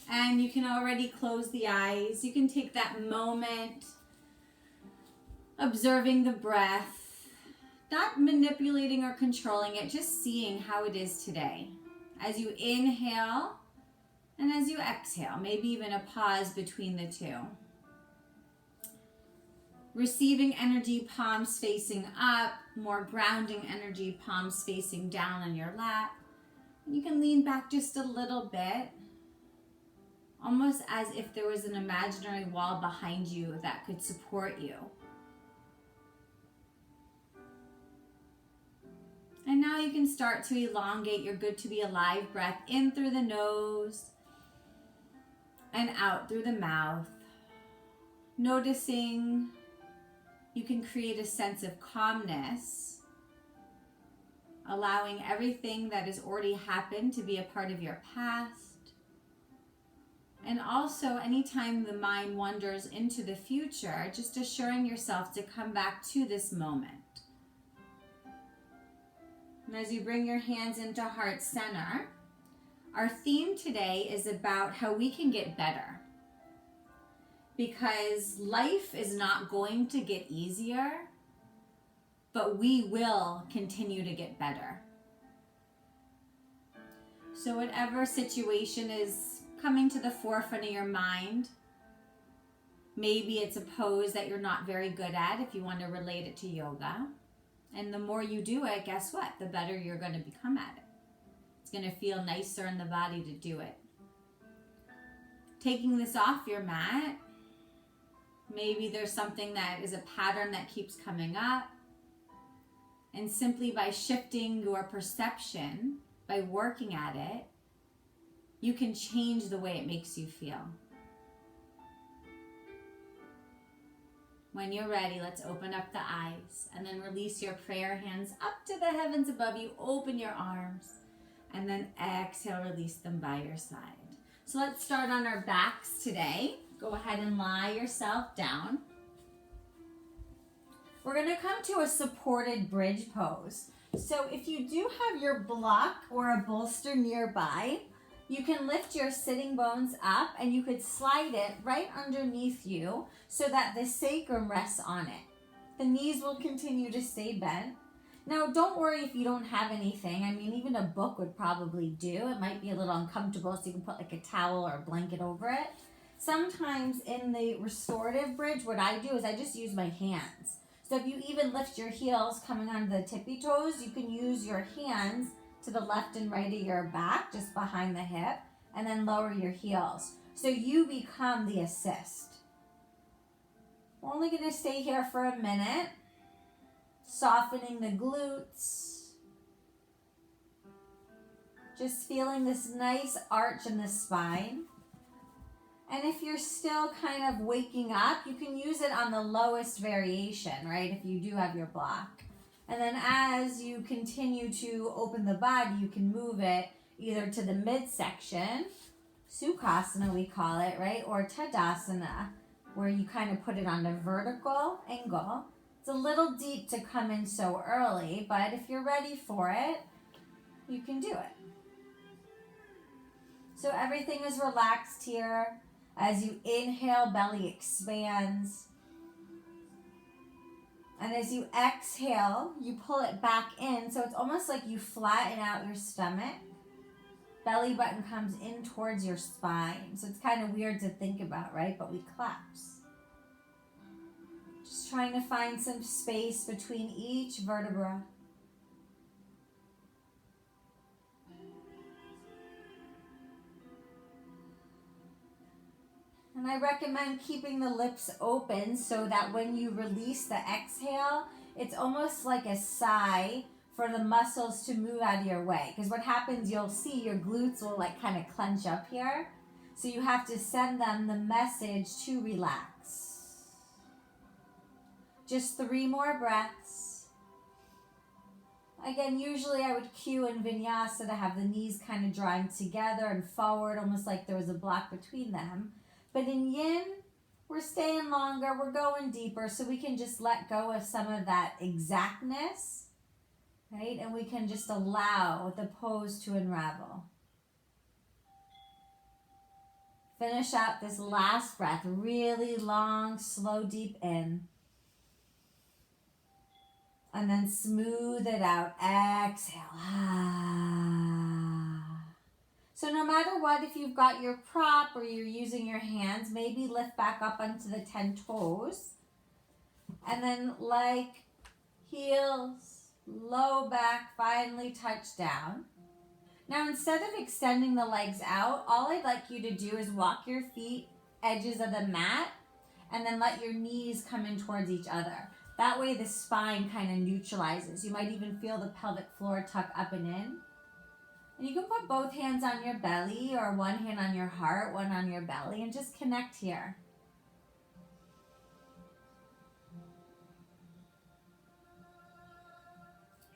And you can already close the eyes. You can take that moment, observing the breath, not manipulating or controlling it, just seeing how it is today. As you inhale and as you exhale, maybe even a pause between the two. Receiving energy, palms facing up, more grounding energy, palms facing down on your lap. You can lean back just a little bit, almost as if there was an imaginary wall behind you that could support you. And now you can start to elongate your good to be alive breath in through the nose and out through the mouth. Noticing you can create a sense of calmness, allowing everything that has already happened to be a part of your past. And also, anytime the mind wanders into the future, just assuring yourself to come back to this moment. And as you bring your hands into heart center, our theme today is about how we can get better. Because life is not going to get easier, but we will continue to get better. So whatever situation is coming to the forefront of your mind, maybe it's a pose that you're not very good at if you want to relate it to yoga. And the more you do it, guess what? The better you're going to become at it. It's going to feel nicer in the body to do it. Taking this off your mat, maybe there's something that is a pattern that keeps coming up. And simply by shifting your perception, by working at it, you can change the way it makes you feel. When you're ready, let's open up the eyes and then release your prayer hands up to the heavens above you. Open your arms and then exhale, release them by your side. So let's start on our backs today. Go ahead and lie yourself down. We're going to come to a supported bridge pose. So if you do have your block or a bolster nearby, you can lift your sitting bones up and you could slide it right underneath you so that the sacrum rests on it. The knees will continue to stay bent. Now, don't worry if you don't have anything. I mean, even a book would probably do. It might be a little uncomfortable, so you can put like a towel or a blanket over it. Sometimes in the restorative bridge, what I do is I just use my hands. So if you even lift your heels coming onto the tippy toes, you can use your hands to the left and right of your back, just behind the hip, and then lower your heels. So you become the assist. We're only going to stay here for a minute, softening the glutes. Just feeling this nice arch in the spine. And if you're still kind of waking up, you can use it on the lowest variation, right? If you do have your block. And then as you continue to open the body, you can move it either to the midsection, Sukhasana we call it, right? Or Tadasana, where you kind of put it on a vertical angle. It's a little deep to come in so early, but if you're ready for it, you can do it. So everything is relaxed here. As you inhale, belly expands. And as you exhale, you pull it back in. So it's almost like you flatten out your stomach. Belly button comes in towards your spine. So it's kind of weird to think about, right? But we collapse. Just trying to find some space between each vertebra. And I recommend keeping the lips open so that when you release the exhale, it's almost like a sigh for the muscles to move out of your way. Because what happens, you'll see your glutes will like kind of clench up here. So you have to send them the message to relax. Just 3 more breaths. Again, usually I would cue in vinyasa to have the knees kind of drawing together and forward, almost like there was a block between them. But in yin, we're staying longer, we're going deeper, so we can just let go of some of that exactness, right? And we can just allow the pose to unravel. Finish out this last breath. Really long, slow, deep in. And then smooth it out. Exhale. So no matter what, if you've got your prop or you're using your hands, maybe lift back up onto the 10 toes. And then like heels, low back, finally touch down. Now instead of extending the legs out, all I'd like you to do is walk your feet edges of the mat and then let your knees come in towards each other. That way the spine kind of neutralizes. You might even feel the pelvic floor tuck up and in. And you can put both hands on your belly or one hand on your heart, one on your belly, and just connect here.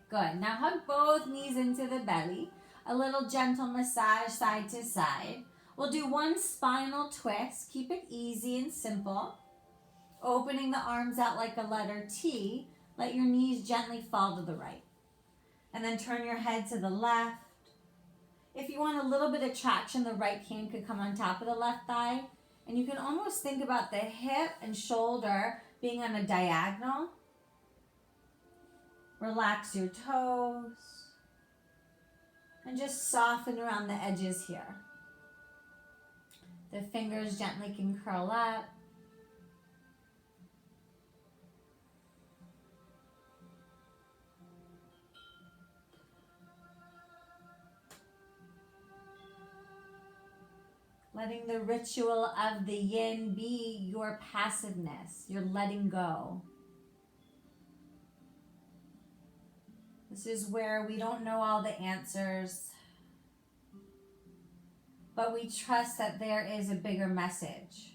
Good. Now hug both knees into the belly. A little gentle massage side to side. We'll do one spinal twist. Keep it easy and simple. Opening the arms out like a letter T. Let your knees gently fall to the right. And then turn your head to the left. If you want a little bit of traction, the right hand could come on top of the left thigh. And you can almost think about the hip and shoulder being on a diagonal. Relax your toes. And just soften around the edges here. The fingers gently can curl up. Letting the ritual of the yin be your passiveness, your letting go. This is where we don't know all the answers, but we trust that there is a bigger message.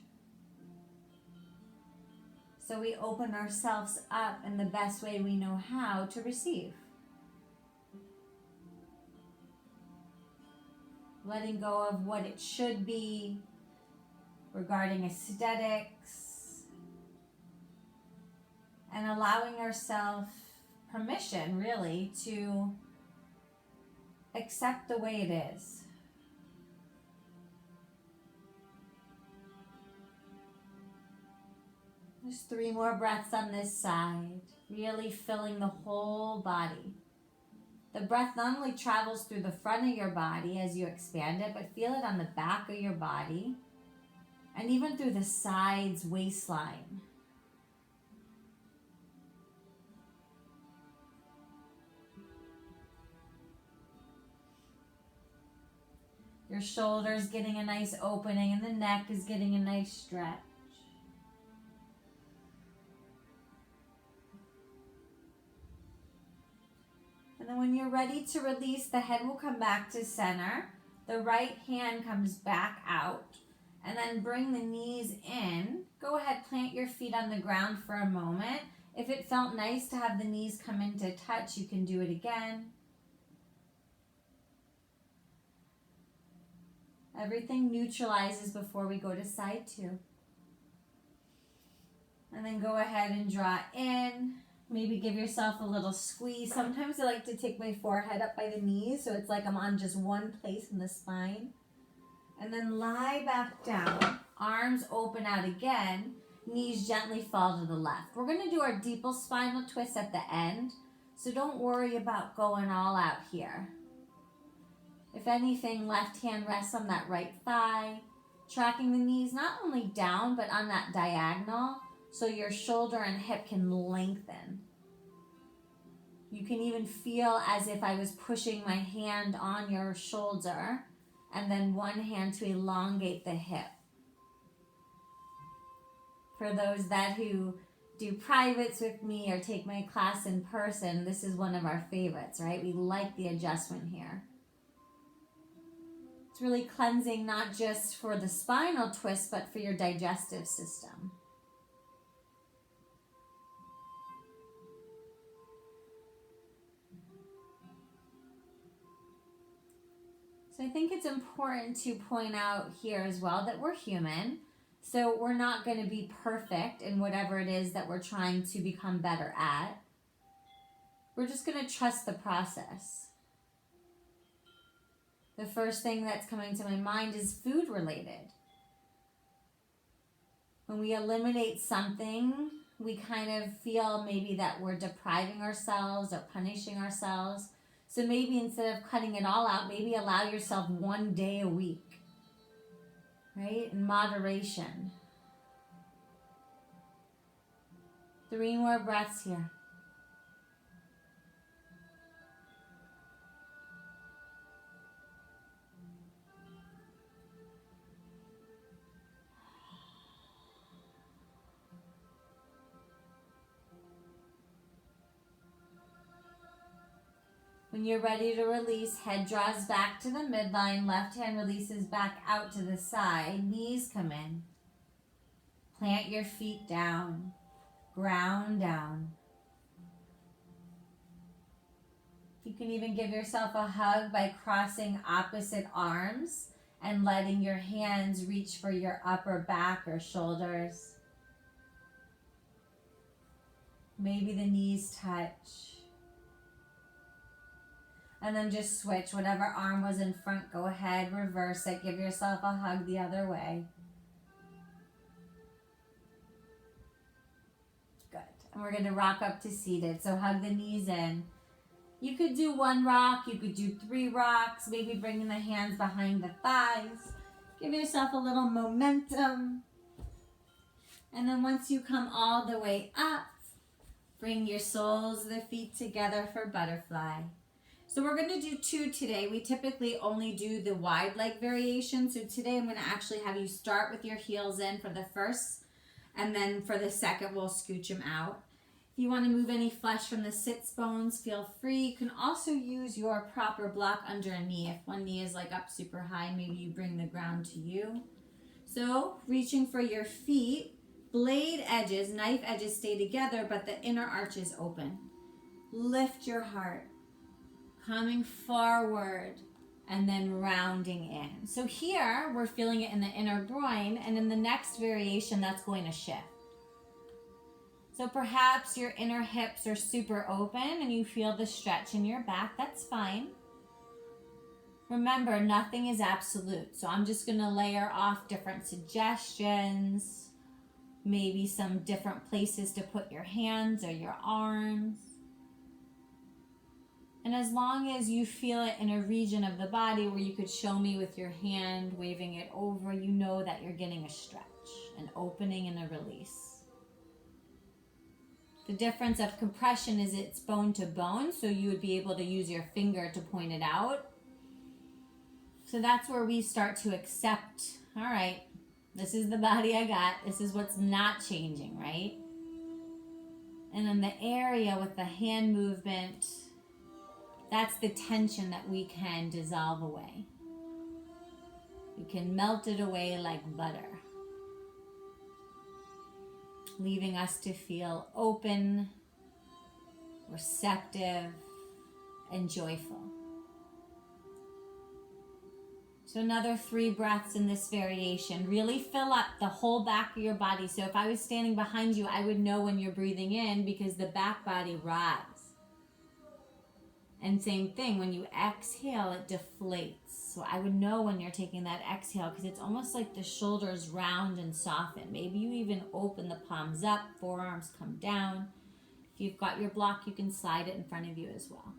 So we open ourselves up in the best way we know how to receive. Letting go of what it should be regarding aesthetics and allowing ourselves permission, really, to accept the way it is. Just 3 more breaths on this side, really filling the whole body. The breath not only travels through the front of your body as you expand it, but feel it on the back of your body and even through the sides, waistline. Your shoulders getting a nice opening and the neck is getting a nice stretch. And then when you're ready to release, the head will come back to center. The right hand comes back out. And then bring the knees in. Go ahead, plant your feet on the ground for a moment. If it felt nice to have the knees come into touch, you can do it again. Everything neutralizes before we go to side 2. And then go ahead and draw in. Maybe give yourself a little squeeze. Sometimes I like to take my forehead up by the knees so it's like I'm on just one place in the spine. And then lie back down. Arms open out again. Knees gently fall to the left. We're going to do our deepest spinal twist at the end. So don't worry about going all out here. If anything, left hand rests on that right thigh. Tracking the knees not only down but on that diagonal. So your shoulder and hip can lengthen. You can even feel as if I was pushing my hand on your shoulder and then one hand to elongate the hip. For those who do privates with me or take my class in person, this is one of our favorites, right? We like the adjustment here. It's really cleansing not just for the spinal twist, but for your digestive system. So I think it's important to point out here as well that we're human. So we're not going to be perfect in whatever it is that we're trying to become better at. We're just going to trust the process. The first thing that's coming to my mind is food related. When we eliminate something, we kind of feel maybe that we're depriving ourselves or punishing ourselves. So maybe instead of cutting it all out, maybe allow yourself 1 day a week, right? In moderation. 3 more breaths here. When you're ready to release, head draws back to the midline, left hand releases back out to the side, knees come in. Plant your feet down, ground down. You can even give yourself a hug by crossing opposite arms and letting your hands reach for your upper back or shoulders. Maybe the knees touch. And then just switch. Whatever arm was in front, go ahead, reverse it. Give yourself a hug the other way. Good. And we're going to rock up to seated. So hug the knees in. You could do 1 rock. You could do 3 rocks. Maybe bringing the hands behind the thighs. Give yourself a little momentum. And then once you come all the way up, bring your soles of the feet together for butterfly. So we're going to do 2 today. We typically only do the wide leg variation. So today I'm going to actually have you start with your heels in for the first, and then for the second we'll scooch them out. If you want to move any flesh from the sits bones, feel free. You can also use your proper block under a knee. If one knee is like up super high, maybe you bring the ground to you. So reaching for your feet, blade edges, knife edges stay together, but the inner arch is open. Lift your heart. Coming forward and then rounding in. So here we're feeling it in the inner groin, and in the next variation that's going to shift. So perhaps your inner hips are super open and you feel the stretch in your back. That's fine. Remember, nothing is absolute. So I'm just going to layer off different suggestions, maybe some different places to put your hands or your arms. And as long as you feel it in a region of the body where you could show me with your hand, waving it over, you know that you're getting a stretch, an opening and a release. The difference of compression is it's bone to bone, so you would be able to use your finger to point it out. So that's where we start to accept, all right, this is the body I got, this is what's not changing, right? And then the area with the hand movement, that's the tension that we can dissolve away. We can melt it away like butter, leaving us to feel open, receptive, and joyful. So another 3 breaths in this variation. Really fill up the whole back of your body. So if I was standing behind you, I would know when you're breathing in because the back body rises. And same thing, when you exhale, it deflates. So I would know when you're taking that exhale because it's almost like the shoulders round and soften. Maybe you even open the palms up, forearms come down. If you've got your block, you can slide it in front of you as well.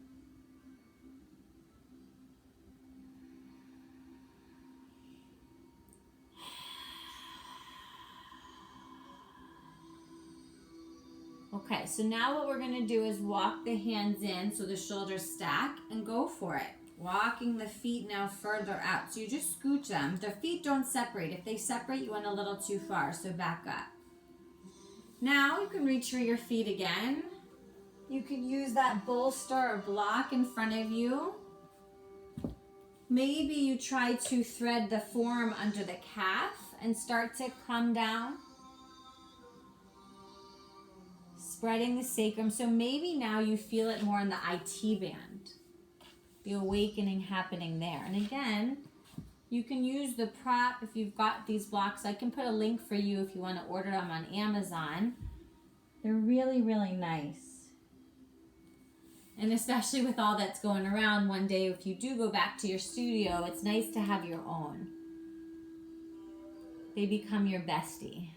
Okay, so now what we're going to do is walk the hands in so the shoulders stack and go for it. Walking the feet now further out. So you just scooch them. The feet don't separate. If they separate, you went a little too far, so back up. Now you can reach for your feet again. You can use that bolster or block in front of you. Maybe you try to thread the forearm under the calf and start to come down. Spreading the sacrum. So maybe now you feel it more in the IT band. The awakening happening there. And again, you can use the prop if you've got these blocks. I can put a link for you if you want to order them on Amazon. They're really, really nice. And especially with all that's going around, one day if you do go back to your studio, it's nice to have your own. They become your bestie.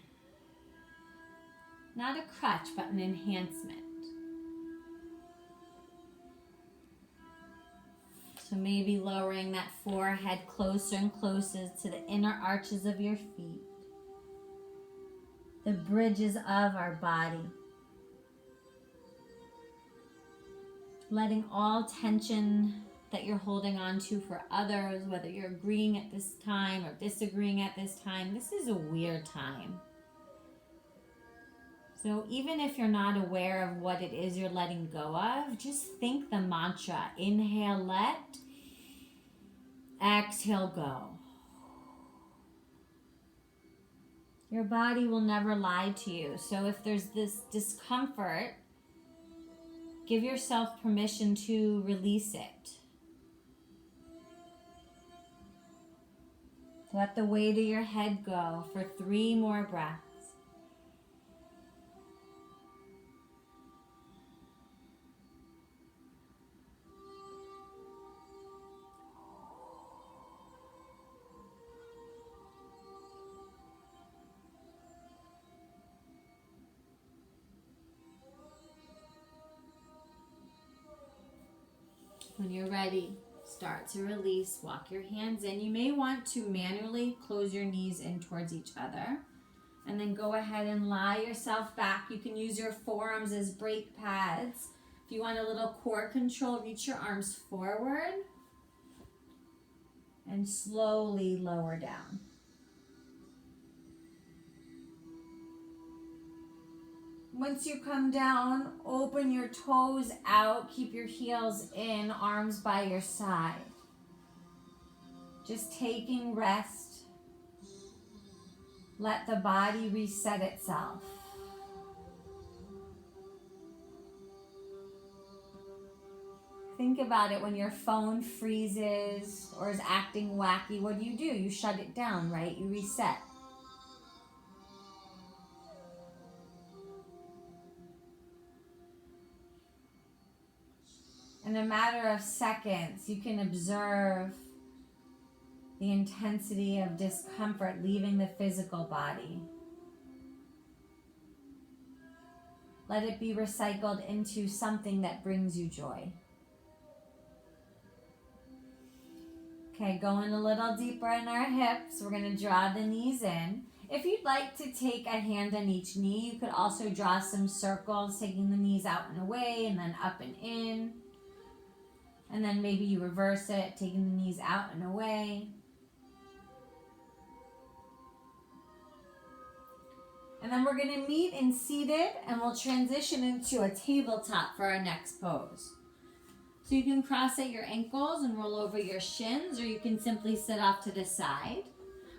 Not a crutch, but an enhancement. So maybe lowering that forehead closer and closer to the inner arches of your feet, the bridges of our body. Letting all tension that you're holding on to for others, whether you're agreeing at this time or disagreeing at this time, this is a weird time. So even if you're not aware of what it is you're letting go of, just think the mantra. Inhale, let. Exhale, go. Your body will never lie to you. So if there's this discomfort, give yourself permission to release it. Let the weight of your head go for 3 more breaths. When you're ready, start to release. Walk your hands in. You may want to manually close your knees in towards each other. And then go ahead and lie yourself back. You can use your forearms as brake pads. If you want a little core control, reach your arms forward. And slowly lower down. Once you come down, open your toes out, keep your heels in, arms by your side. Just taking rest. Let the body reset itself. Think about it when your phone freezes or is acting wacky. What do? You shut it down, right? You reset. In a matter of seconds, you can observe the intensity of discomfort leaving the physical body. Let it be recycled into something that brings you joy. Okay, going a little deeper in our hips, we're going to draw the knees in. If you'd like to take a hand on each knee, you could also draw some circles, taking the knees out and away and then up and in. And then maybe you reverse it, taking the knees out and away. And then we're going to meet in seated, and we'll transition into a tabletop for our next pose. So you can cross at your ankles and roll over your shins, or you can simply sit off to the side.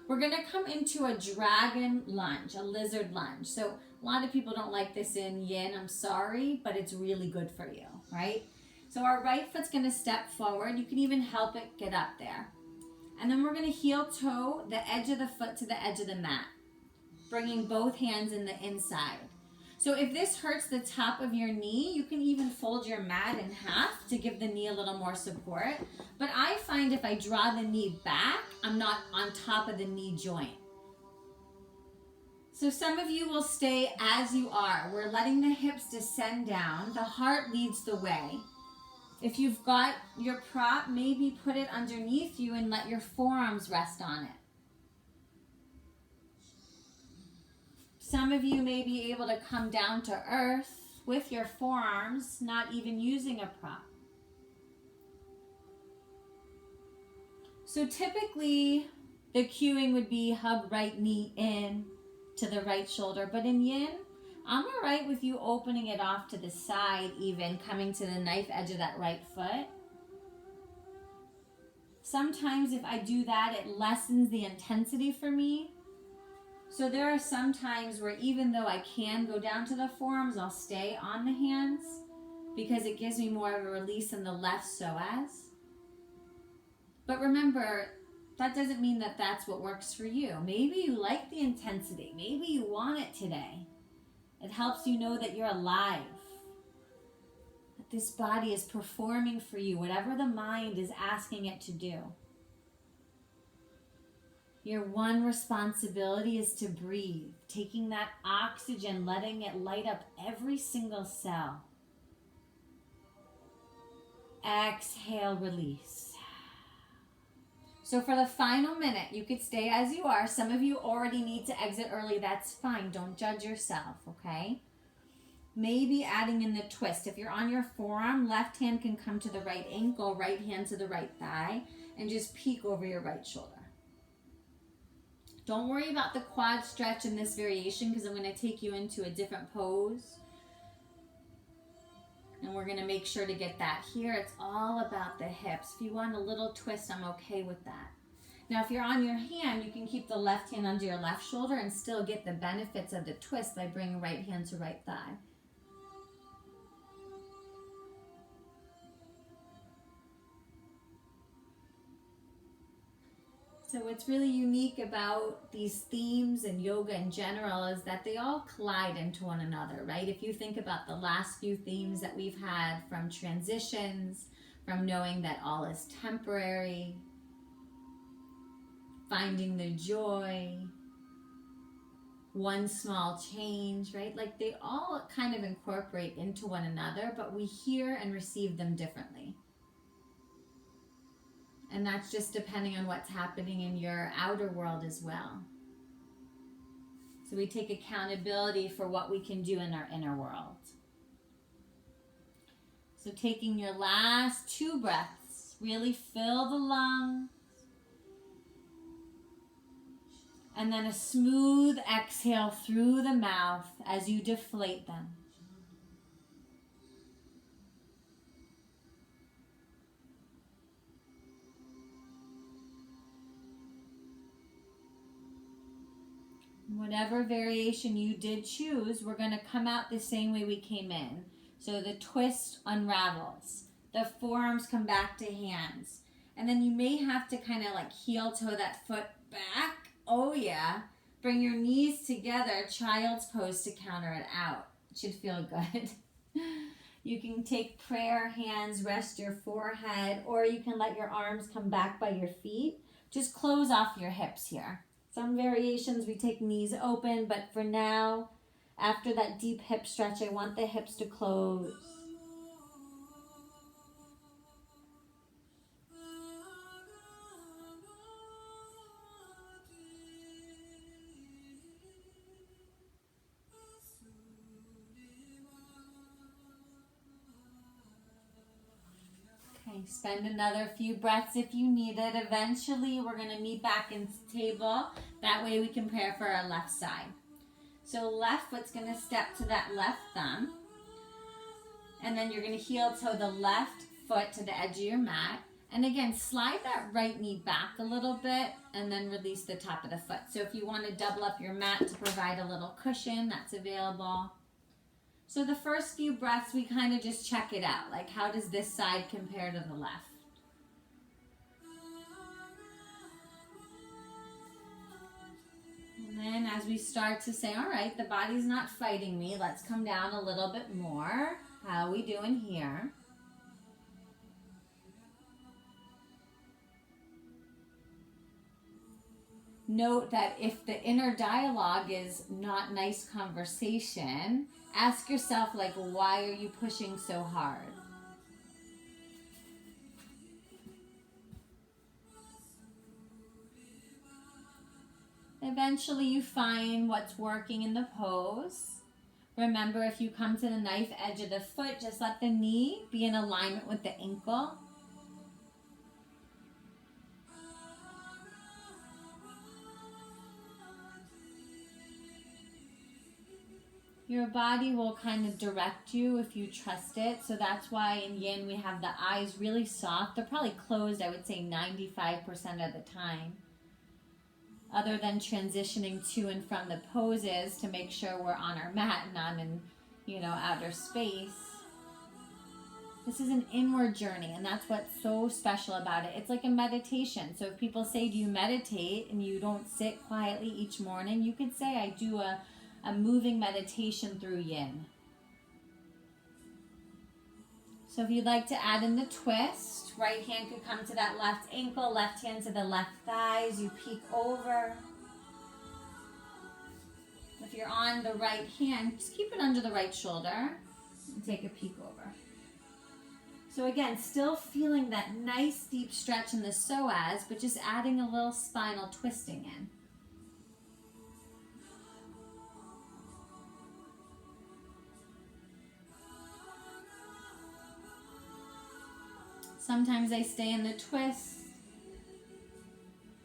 We're going to come into a dragon lunge, a lizard lunge. So a lot of people don't like this in yin, I'm sorry, but it's really good for you, right? So our right foot's going to step forward. You can even help it get up there. And then we're going to heel toe the edge of the foot to the edge of the mat, bringing both hands in the inside. So if this hurts the top of your knee, you can even fold your mat in half to give the knee a little more support. But I find if I draw the knee back, I'm not on top of the knee joint. So some of you will stay as you are. We're letting the hips descend down. The heart leads the way. If you've got your prop, maybe put it underneath you and let your forearms rest on it. Some of you may be able to come down to earth with your forearms, not even using a prop. So typically, the cueing would be hug right knee in to the right shoulder. But in yin, I'm all right with you opening it off to the side, even coming to the knife edge of that right foot. Sometimes if I do that, it lessens the intensity for me. So there are some times where even though I can go down to the forearms, I'll stay on the hands because it gives me more of a release in the left psoas. But remember, that doesn't mean that that's what works for you. Maybe you like the intensity. Maybe you want it today. It helps you know that you're alive, that this body is performing for you, whatever the mind is asking it to do. Your one responsibility is to breathe, taking that oxygen, letting it light up every single cell. Exhale, release. So for the final minute, you could stay as you are. Some of you already need to exit early. That's fine. Don't judge yourself, okay? Maybe adding in the twist. If you're on your forearm, left hand can come to the right ankle, right hand to the right thigh, and just peek over your right shoulder. Don't worry about the quad stretch in this variation because I'm going to take you into a different pose. And we're going to make sure to get that here. It's all about the hips. If you want a little twist, I'm okay with that. Now, if you're on your hand, you can keep the left hand under your left shoulder and still get the benefits of the twist by bringing right hand to right thigh. So what's really unique about these themes and yoga in general is that they all collide into one another, right? If you think about the last few themes that we've had, from transitions, from knowing that all is temporary, finding the joy, one small change, right? Like they all kind of incorporate into one another, but we hear and receive them differently. And that's just depending on what's happening in your outer world as well. So we take accountability for what we can do in our inner world. So taking your last 2 breaths, really fill the lungs. And then a smooth exhale through the mouth as you deflate them. Whatever variation you did choose, we're going to come out the same way we came in. So the twist unravels. The forearms come back to hands. And then you may have to kind of like heel toe that foot back. Oh yeah. Bring your knees together, child's pose to counter it out. It should feel good. You can take prayer hands, rest your forehead, or you can let your arms come back by your feet. Just close off your hips here. Some variations we take knees open, but for now, after that deep hip stretch, I want the hips to close. Okay, spend another few breaths if you need it. Eventually, we're going to meet back in table. That way we can prepare for our left side. So left foot's going to step to that left thumb. And then you're going to heel toe the left foot to the edge of your mat. And again, slide that right knee back a little bit and then release the top of the foot. So if you want to double up your mat to provide a little cushion, that's available. So the first few breaths, we kind of just check it out. Like, how does this side compare to the left? And then as we start to say, all right, the body's not fighting me. Let's come down a little bit more. How are we doing here? Note that if the inner dialogue is not nice conversation, ask yourself, like, why are you pushing so hard? Eventually you find what's working in the pose. Remember, if you come to the knife edge of the foot, just let the knee be in alignment with the ankle. Your body will kind of direct you if you trust it. So that's why in Yin we have the eyes really soft. They're probably closed, I would say 95% of the time. Other than transitioning to and from the poses to make sure we're on our mat, not in, outer space. This is an inward journey, and that's what's so special about it. It's like a meditation. So if people say, do you meditate, and you don't sit quietly each morning, you could say, I do a moving meditation through Yin. So if you'd like to add in the twist, right hand could come to that left ankle, left hand to the left thigh as you peek over. If you're on the right hand, just keep it under the right shoulder and take a peek over. So again, still feeling that nice deep stretch in the psoas, but just adding a little spinal twisting in. Sometimes I stay in the twist,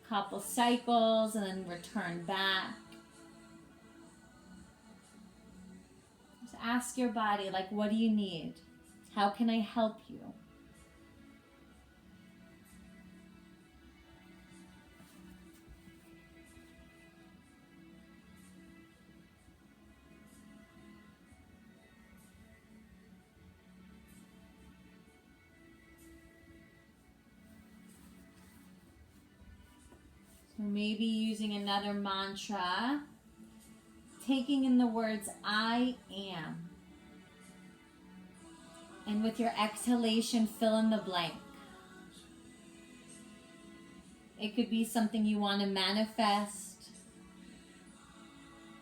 couple cycles, and then return back. Just ask your body, like, what do you need? How can I help you? So maybe using another mantra, taking in the words, I am. And with your exhalation, fill in the blank. It could be something you want to manifest.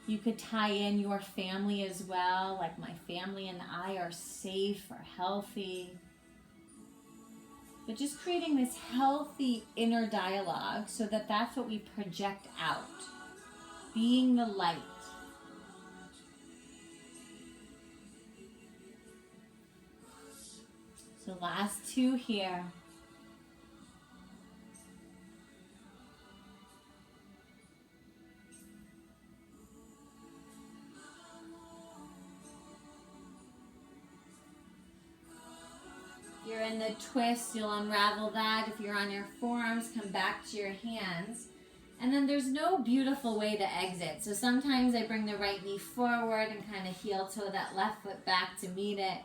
You could tie in your family as well, like my family and I are safe or healthy. But just creating this healthy inner dialogue so that that's what we project out. Being the light. So last two here. If you're in the twist, you'll unravel that. If you're on your forearms, come back to your hands. And then there's no beautiful way to exit. So sometimes I bring the right knee forward and kind of heel toe that left foot back to meet it.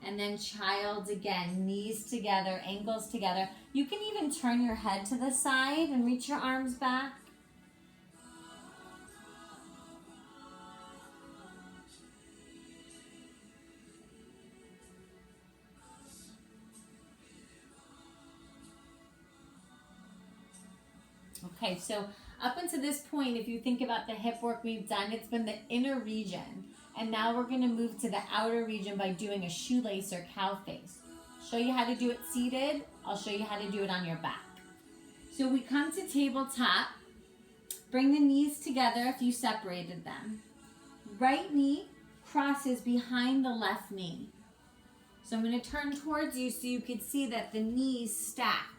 And then child again, knees together, ankles together. You can even turn your head to the side and reach your arms back. Okay, so up until this point, if you think about the hip work we've done, it's been the inner region. And now we're going to move to the outer region by doing a shoelace or cow face. Show you how to do it seated. I'll show you how to do it on your back. So we come to tabletop. Bring the knees together if you separated them. Right knee crosses behind the left knee. So I'm going to turn towards you so you can see that the knees stack.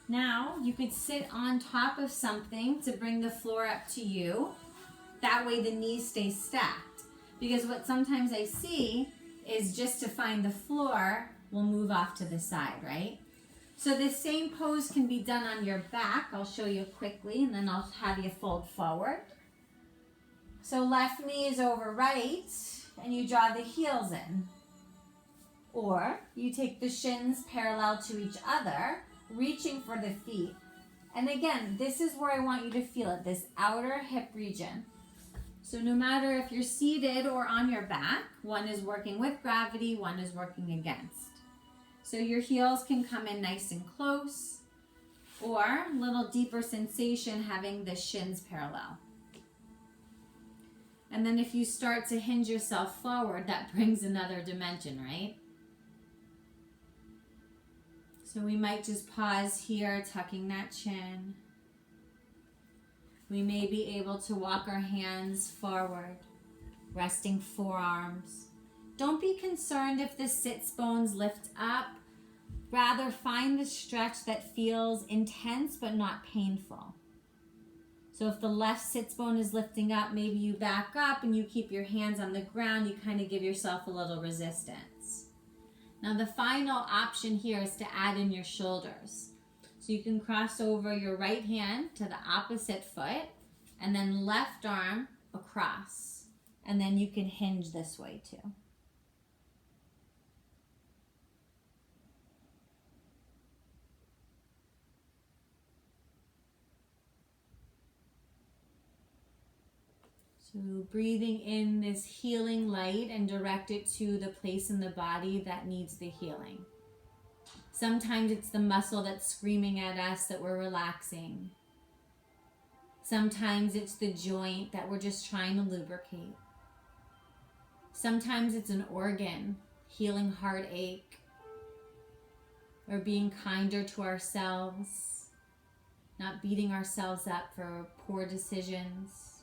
Now you could sit on top of something to bring the floor up to you. That way the knees stay stacked. Because what sometimes I see is just to find the floor, we'll move off to the side, right? So this same pose can be done on your back. I'll show you quickly and then I'll have you fold forward. So left knee is over right and you draw the heels in. Or you take the shins parallel to each other, reaching for the feet. And again, this is where I want you to feel it, this outer hip region. So no matter if you're seated or on your back, one is working with gravity, one is working against. So your heels can come in nice and close, or a little deeper sensation having the shins parallel. And then if you start to hinge yourself forward, that brings another dimension, right? So we might just pause here, tucking that chin. We may be able to walk our hands forward, resting forearms. Don't be concerned if the sits bones lift up. Rather, find the stretch that feels intense but not painful. So if the left sits bone is lifting up, maybe you back up and you keep your hands on the ground. You kind of give yourself a little resistance. Now the final option here is to add in your shoulders. So you can cross over your right hand to the opposite foot and then left arm across. And then you can hinge this way too. So breathing in this healing light and direct it to the place in the body that needs the healing. Sometimes it's the muscle that's screaming at us that we're relaxing. Sometimes it's the joint that we're just trying to lubricate. Sometimes it's an organ, healing heartache, or being kinder to ourselves, not beating ourselves up for poor decisions,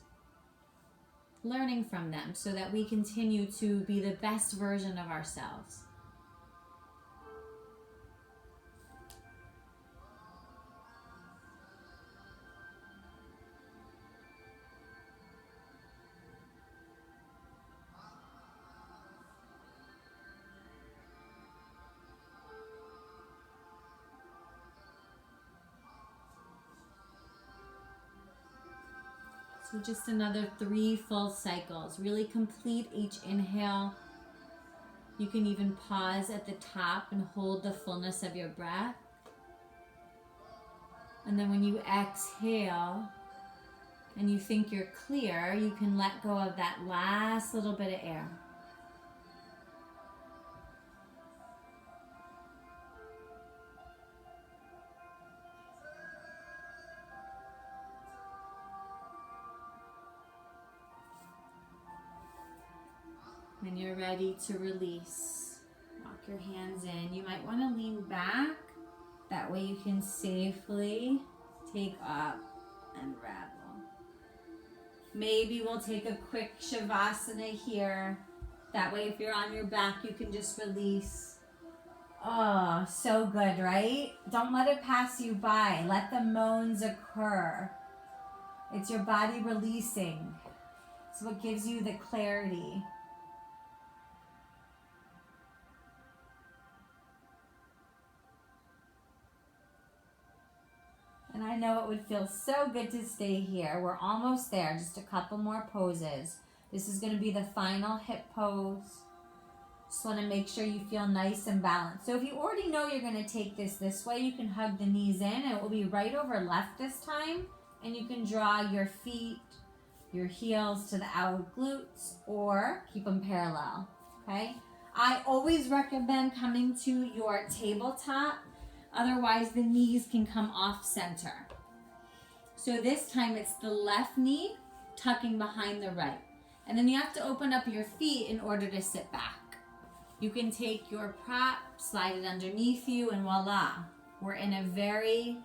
learning from them so that we continue to be the best version of ourselves. So just another 3 full cycles. Really complete each inhale. You can even pause at the top and hold the fullness of your breath. And then when you exhale and you think you're clear, you can let go of that last little bit of air. When you're ready to release, walk your hands in. You might want to lean back. That way you can safely take up and rattle. Maybe we'll take a quick Shavasana here. That way if you're on your back, you can just release. Oh, so good, right? Don't let it pass you by. Let the moans occur. It's your body releasing. It's what gives you the clarity. And I know it would feel so good to stay here. We're almost there, just a couple more poses. This is going to be the final hip pose. Just want to make sure you feel nice and balanced. So if you already know you're going to take this way, you can hug the knees in. And it will be right over left this time. And you can draw your feet, your heels to the outer glutes, or keep them parallel, okay? I always recommend coming to your tabletop. Otherwise, the knees can come off center. So this time it's the left knee tucking behind the right. And then you have to open up your feet in order to sit back. You can take your prop, slide it underneath you, and voila. We're in a very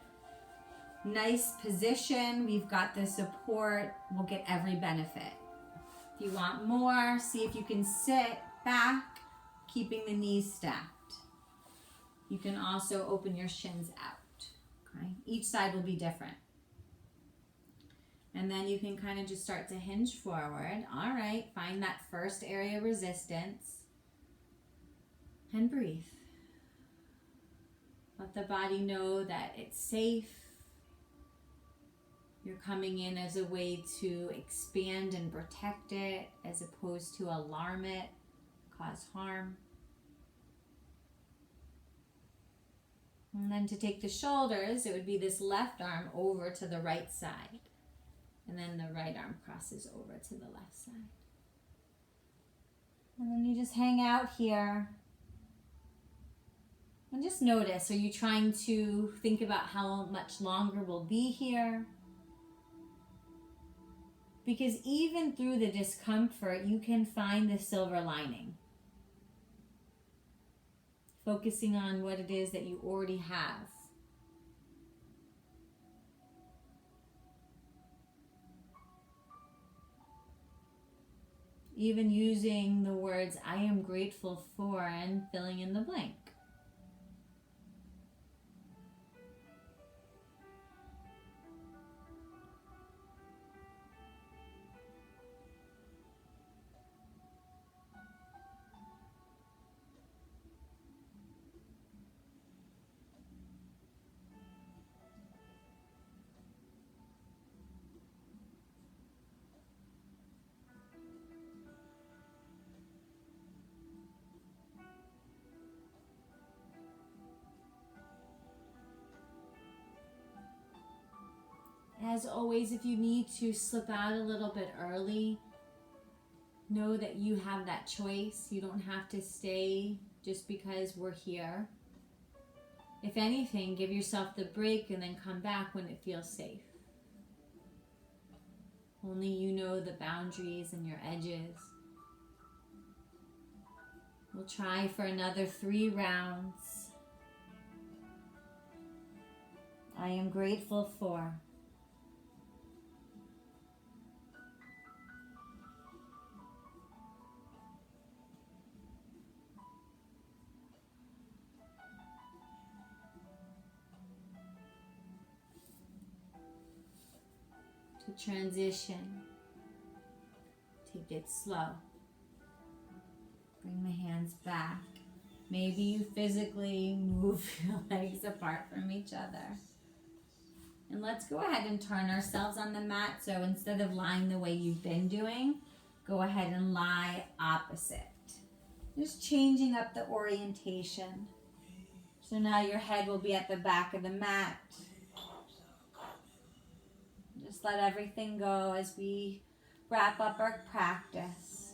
nice position. We've got the support. We'll get every benefit. If you want more, see if you can sit back, keeping the knees stacked. You can also open your shins out, okay? Each side will be different. And then you can kind of just start to hinge forward. All right, find that first area of resistance and breathe. Let the body know that it's safe. You're coming in as a way to expand and protect it as opposed to alarm it, cause harm. And then to take the shoulders, it would be this left arm over to the right side. And then the right arm crosses over to the left side. And then you just hang out here. And just notice, are you trying to think about how much longer we'll be here? Because even through the discomfort, you can find the silver lining. Focusing on what it is that you already have. Even using the words, I am grateful for, and filling in the blank. As always, if you need to slip out a little bit early, Know that you have that choice. You don't have to stay just because we're here. If anything, give yourself the break and then come back when it feels safe. Only you know the boundaries and your edges. We'll try for another 3 rounds. I am grateful for. To transition. Take it slow. Bring the hands back. Maybe you physically move your legs apart from each other. And let's go ahead and turn ourselves on the mat. So instead of lying the way you've been doing, go ahead and lie opposite. Just changing up the orientation. So now your head will be at the back of the mat. Just let everything go as we wrap up our practice.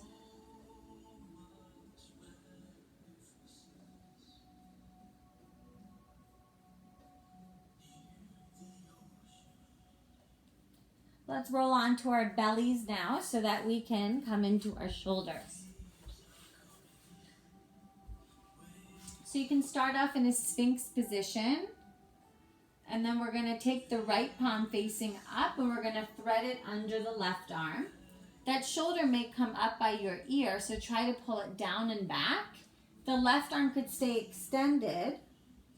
Let's roll onto our bellies now so that we can come into our shoulders. So you can start off in a Sphinx position. And then we're going to take the right palm facing up and we're going to thread it under the left arm. That shoulder may come up by your ear, so try to pull it down and back. The left arm could stay extended,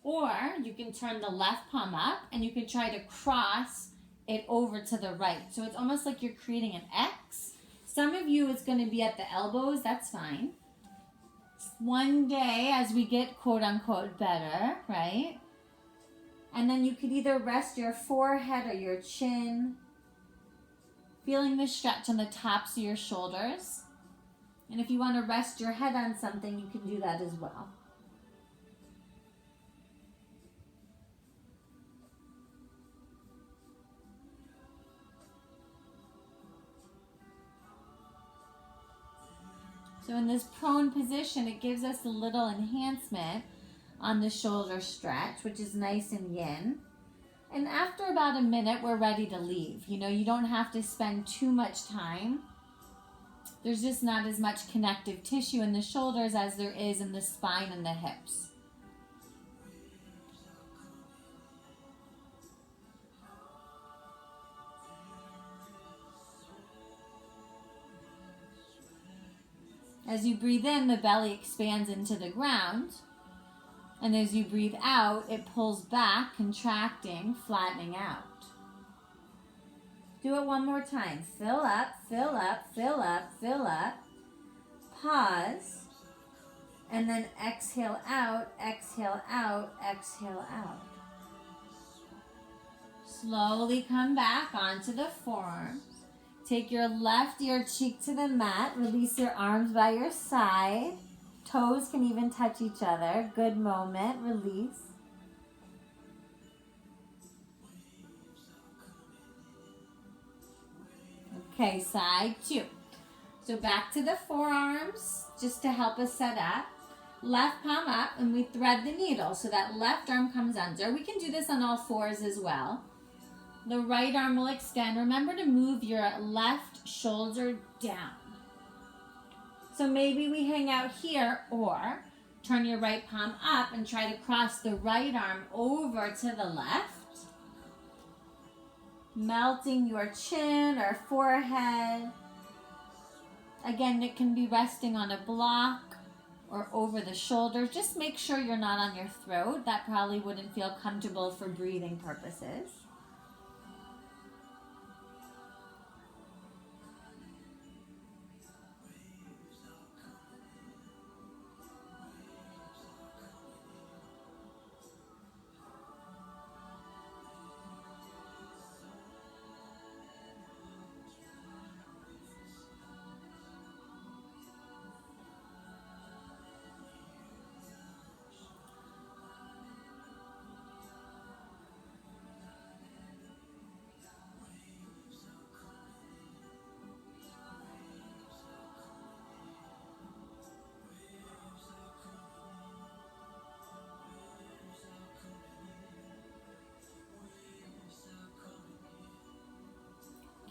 or you can turn the left palm up and you can try to cross it over to the right. So it's almost like you're creating an X. Some of you, it's going to be at the elbows. That's fine. One day, as we get quote unquote better, right? And then you could either rest your forehead or your chin, feeling the stretch on the tops of your shoulders. And if you want to rest your head on something, you can do that as well. So in this prone position, it gives us a little enhancement on the shoulder stretch, which is nice and yin. And after about a minute, we're ready to leave. You know, you don't have to spend too much time. There's just not as much connective tissue in the shoulders as there is in the spine and the hips. As you breathe in, the belly expands into the ground. And as you breathe out, it pulls back, contracting, flattening out. Do it one more time. Fill up, fill up, fill up, fill up. Pause. And then exhale out, exhale out, exhale out. Slowly come back onto the forearms. Take your left ear cheek to the mat. Release your arms by your side. Toes can even touch each other. Good moment. Release. Okay, side 2. So back to the forearms, just to help us set up. Left palm up, and we thread the needle. So that left arm comes under. We can do this on all fours as well. The right arm will extend. Remember to move your left shoulder down. So maybe we hang out here, or turn your right palm up and try to cross the right arm over to the left. Melting your chin or forehead. Again, it can be resting on a block or over the shoulders. Just make sure you're not on your throat. That probably wouldn't feel comfortable for breathing purposes.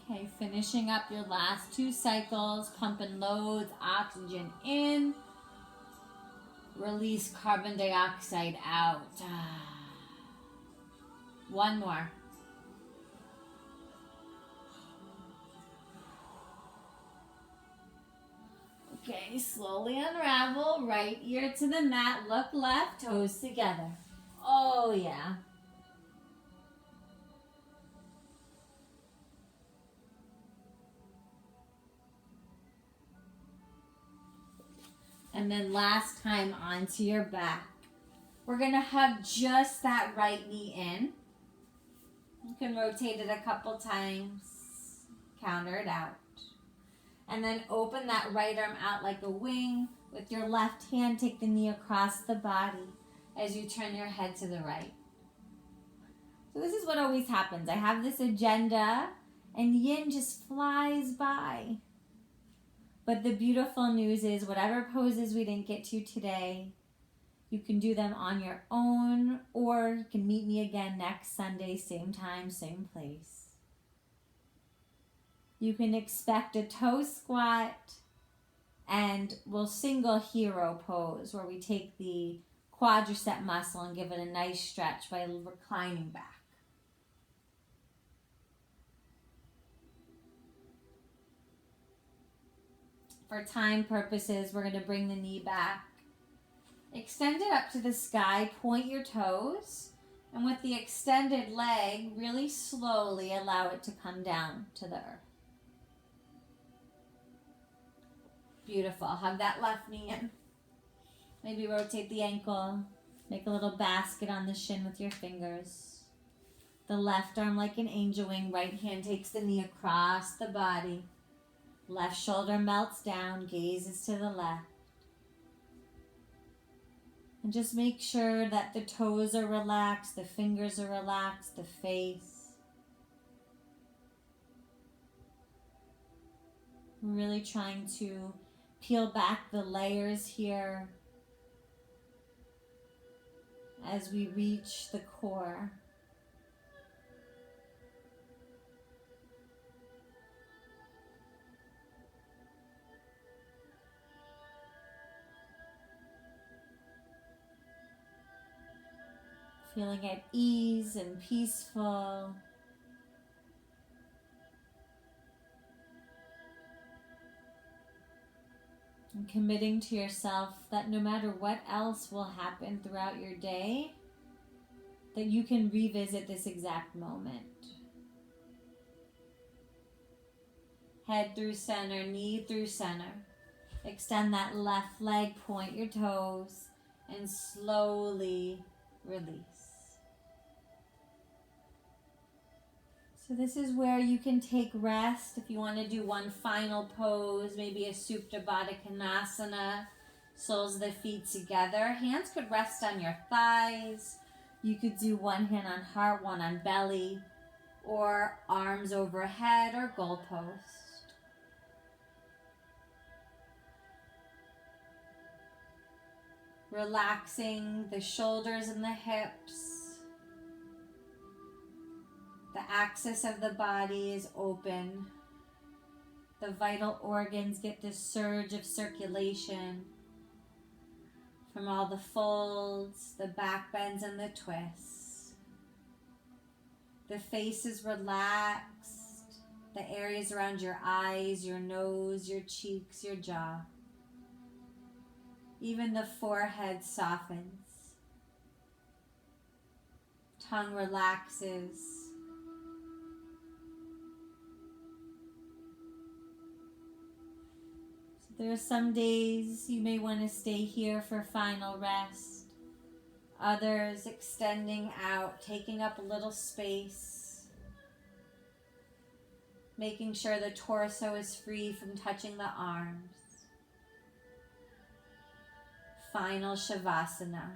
Okay, finishing up your last 2 cycles, pumping loads, oxygen in, release carbon dioxide out. One more. Okay, slowly unravel, right ear to the mat, look left, toes together. Oh yeah. And then last time onto your back. We're gonna hug just that right knee in. You can rotate it a couple times, counter it out. And then open that right arm out like a wing. With your left hand, take the knee across the body as you turn your head to the right. So this is what always happens. I have this agenda and yin just flies by. But the beautiful news is whatever poses we didn't get to today, you can do them on your own, or you can meet me again next Sunday, same time, same place. You can expect a toe squat, and we'll single hero pose where we take the quadricep muscle and give it a nice stretch by reclining back. For time purposes, we're going to bring the knee back. Extend it up to the sky, point your toes, and with the extended leg, really slowly allow it to come down to the earth. Beautiful. Hug that left knee in. Maybe rotate the ankle. Make a little basket on the shin with your fingers. The left arm like an angel wing. Right hand takes the knee across the body. Left shoulder melts down. Gaze is to the left. And just make sure that the toes are relaxed, the fingers are relaxed, the face. I'm really trying to peel back the layers here as we reach the core. Feeling at ease and peaceful. And committing to yourself that no matter what else will happen throughout your day, that you can revisit this exact moment. Head through center, knee through center. Extend that left leg, point your toes, and slowly release. So this is where you can take rest. If you want to do one final pose, maybe a Supta Baddha Konasana, soles of the feet together. Hands could rest on your thighs. You could do one hand on heart, one on belly, or arms overhead or goalpost. Relaxing the shoulders and the hips. The axis of the body is open. The vital organs get this surge of circulation from all the folds, the back bends, and the twists. The face is relaxed. The areas around your eyes, your nose, your cheeks, your jaw. Even the forehead softens. Tongue relaxes. There are some days you may want to stay here for final rest. Others extending out, taking up a little space. Making sure the torso is free from touching the arms. Final Shavasana.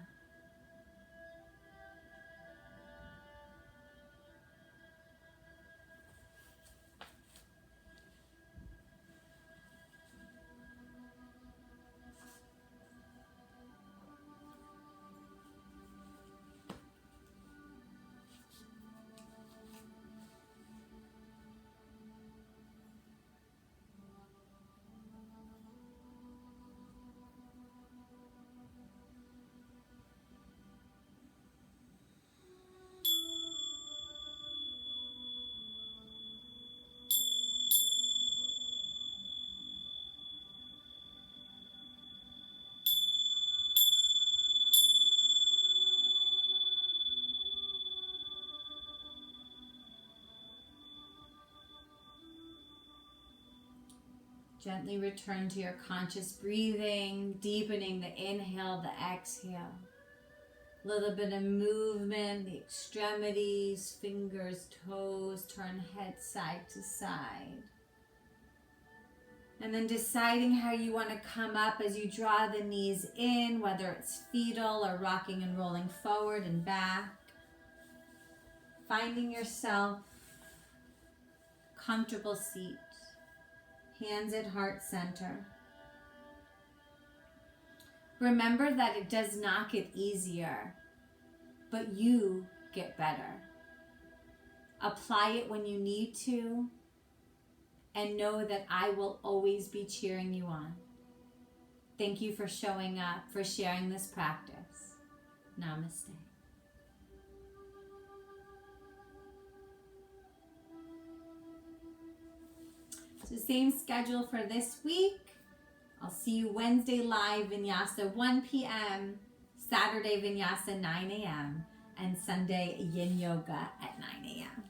Gently return to your conscious breathing, deepening the inhale, the exhale. A little bit of movement, the extremities, fingers, toes, turn head side to side. And then deciding how you want to come up as you draw the knees in, whether it's fetal or rocking and rolling forward and back. Finding yourself comfortable seat, hands at heart center. Remember that it does not get easier, but you get better. Apply it when you need to, and know that I will always be cheering you on. Thank you for showing up, for sharing this practice. Namaste. So same schedule for this week. I'll see you Wednesday live Vinyasa 1 p.m., Saturday Vinyasa 9 a.m., and Sunday Yin Yoga at 9 a.m.